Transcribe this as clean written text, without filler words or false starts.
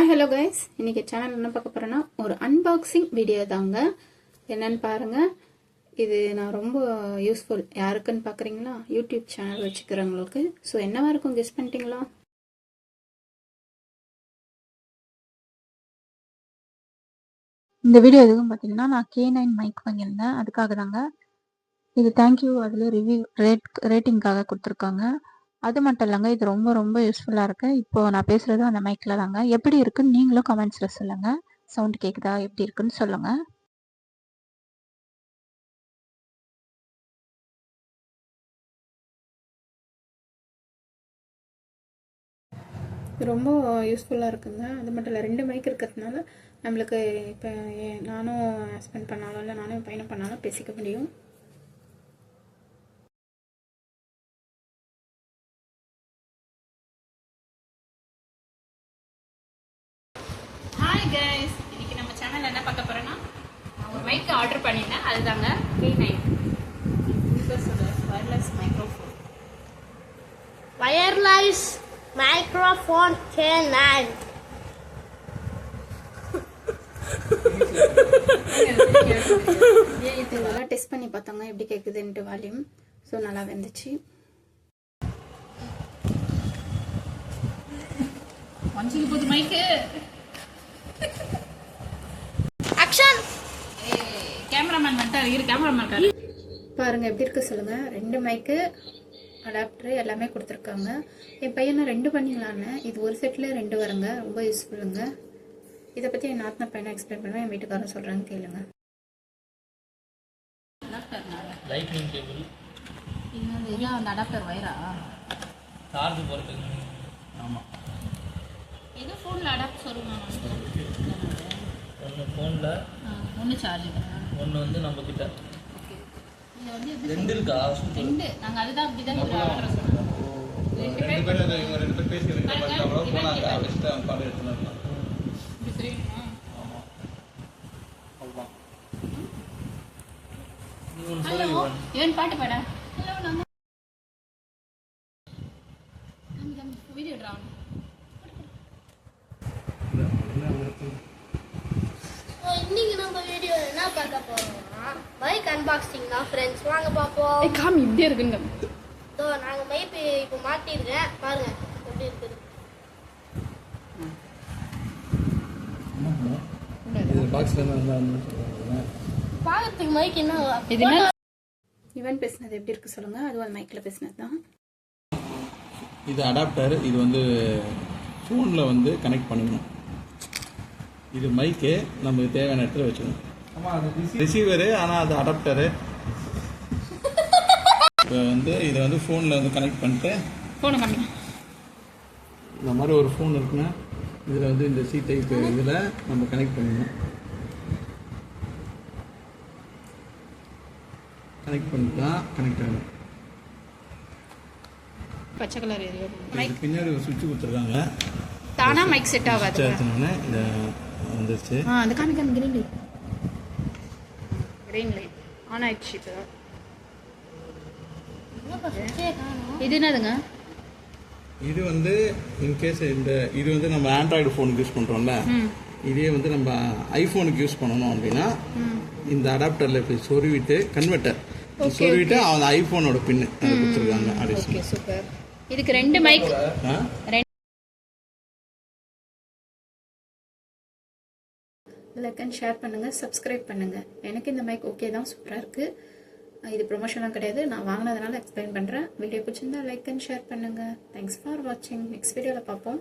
Hello guys, இன்னைக்கு channel என்ன பார்க்க போறேன்னா ஒரு அன்பாக்சிங் வீடியோ தாங்க. என்னன்னு பாருங்க. இது நான் ரொம்ப யூஸ்ஃபுல். யாருக்குன்னு பார்க்குறீங்களா? YouTube channel வச்சுக்கிறவங்களுக்கு. ஸோ என்னவா இருக்கும் கெஸ் பண்ணிட்டீங்களா? இந்த வீடியோ எதுக்கும் பார்த்தீங்கன்னா நான் K9 மைக் வாங்கியிருந்தேன், அதுக்காக தாங்க. இது தேங்க்யூ அதில் ரிவ்யூ ரேட்டிங்காக கொடுத்துருக்காங்க. அது மட்டும் இல்லைங்க, இது ரொம்ப ரொம்ப யூஸ்ஃபுல்லாக இருக்குது. இப்போது நான் பேசுகிறது அந்த மைக்கில் தாங்க. எப்படி இருக்குன்னு நீங்களும் கமெண்ட்ஸில் சொல்லுங்கள். சவுண்ட் கேட்குதா, எப்படி இருக்குன்னு சொல்லுங்கள். ரொம்ப யூஸ்ஃபுல்லாக இருக்குங்க. அது மட்டும் இல்லை, 2 மைக் இருக்கிறதுனால நம்மளுக்கு இப்போ நானும் ஹஸ்பண்ட் பண்ணாலும் இல்லை நானும் பையனும் பண்ணாலும் பேசிக்க முடியும். ஹாய் கைஸ், இன்னைக்கு நம்ம சேனலில் என்ன பார்க்க போகிறோன்னா ஒரு மைக் ஆர்டர் பண்ணியிருந்தேன். அதுதாங்க K9 wireless microphone. Wireless microphone K9. இதெல்லாம் டெஸ்ட் பண்ணி பார்த்தாங்க எப்படி கேட்குதுன்ட்டு வால்யூம். ஸோ நல்லா வந்துச்சு. வஞ்சிக்கு போகுது மைக்கு. Action. கேமராமேன் வந்துட்டாரு. இரு, கேமராமேன் பாருங்க எப்படி இருக்கு சொல்லுங்க. 2 மைக்கு, அடாப்டர் எல்லாமே கொடுத்துருக்காங்க. என் பையனை 2 பண்ணிக்கலான்னு. இது ஒரு செட்டில் 2 வருங்க. ரொம்ப யூஸ்ஃபுல்லுங்க. இதை பற்றி என் நாத்தனா பையனை எக்ஸ்பிளைன் பண்ணுவேன். என் வீட்டுக்காரன் சொல்கிறாங்க, கேளுங்க. Lightning cable. இதுதான் அந்த அடாப்டர் வயரா? சார்ஜ் போகிறதுக்கு. ஆமாம், ஏதோ ஃபோனில் அடாப்ட் சொல்லுவாங்க. ஒன்று ஃபோனில், ஒன்று சார்ஜ், ஒன்று வந்து நம்மக்கிட்ட. இதை வந்து 2 இருக்கா? 2. நாங்கள் அதுதான் அப்படி தான் ஆர்டர் சொன்னோம். 2 பேர் இவங்க 2 பேர் பேசிக்கிறீங்க. அவ்வளோ போனாங்க வச்சுட்டு அவங்க பாடம் எடுத்துன்னு வரலாம். இப்படி தெரியுமா? ஆமாம், அவ்வளோதான். நீ ஒன்று சொல்லி இவன் பாட்டு பாட. ஹலோ, நம்ம வீடியோ ட்ரான். இன்னைக்கு நம்ம வீடியோ என்ன பார்க்க போறோம்னா மைக் அன்பாக்சிங் தான் ஃப்ரெண்ட்ஸ். வாங்க பார்ப்போம். காமி இப்படியே இருக்குங்க. இதோ நாங்க மைக் இப்போ மாட்டிருக்கேன், பாருங்க எப்படி இருக்குது. இது பாக்ஸ்ல இருந்து பாக்கிறதுக்கு மைக் என்ன இது என்ன? இவன் பேசினது எப்படி இருக்கு சொல்லுங்க. அது ஒரு மைக்ல பேசினது தான். இது அடாப்டர். இது வந்து ஃபோனில் வந்து கனெக்ட் பண்ணிக்கணும். இது மைக்கு நமக்கு தேவையான இடத்துல வச்சுக்கணும். ரிசீவரு, ஆனால் அது அடாப்டரு. இப்போ வந்து இதை வந்து ஃபோனில் வந்து கனெக்ட் பண்ணிட்டு இந்த மாதிரி ஒரு ஃபோன் இருக்குன்னா இதில் வந்து இந்த சி டைப் இதில் நம்ம கனெக்ட் பண்ணணும். கனெக்ட் பண்ணிட்டா கனெக்ட் ஆகும். பச்சை கலர் இதுக்கு பின்னாடி ஒரு சுவிட்ச் கொடுத்துருக்காங்க. தானா மைக் செட் ஆகாது. சேர்த்தனோடனே இந்த வந்துருச்சு. அந்த காமிக்காம கிரீன் லைட் ஆன் ஆயிடுச்சு. இது என்னதுங்க? இது வந்து இன்கேஸ் இது வந்து நம்ம ஆண்ட்ராய்டு ஃபோனுக்கு யூஸ் பண்ணுறோம்ல, இதே வந்து நம்ம ஐஃபோனுக்கு யூஸ் பண்ணணும் அப்படின்னா இந்த அடாப்டரில் இப்படி சொருவிட்டு கன்வெர்ட்டர் சொருவிட்டு அந்த ஐஃபோனோட பின்னு அதை கொடுத்துருக்காங்க. Okay, super. இதுக்கு 2 மைக். லைக் அண்ட் ஷேர் பண்ணுங்கள், சப்ஸ்கிரைப் பண்ணுங்கள். எனக்கு இந்த மைக் ஓகே தான், சூப்பராக இருக்குது. இது ப்ரொமோஷன்லாம் கிடையாது, நான் வாங்கினதுனால எக்ஸ்பிளைன் பண்ணுறேன். வீடியோ பிடிச்சிருந்தா லைக் அண்ட் ஷேர் பண்ணுங்கள். தேங்க்ஸ் ஃபார் வாட்சிங். நெக்ஸ்ட் வீடியோவில் பார்ப்போம்.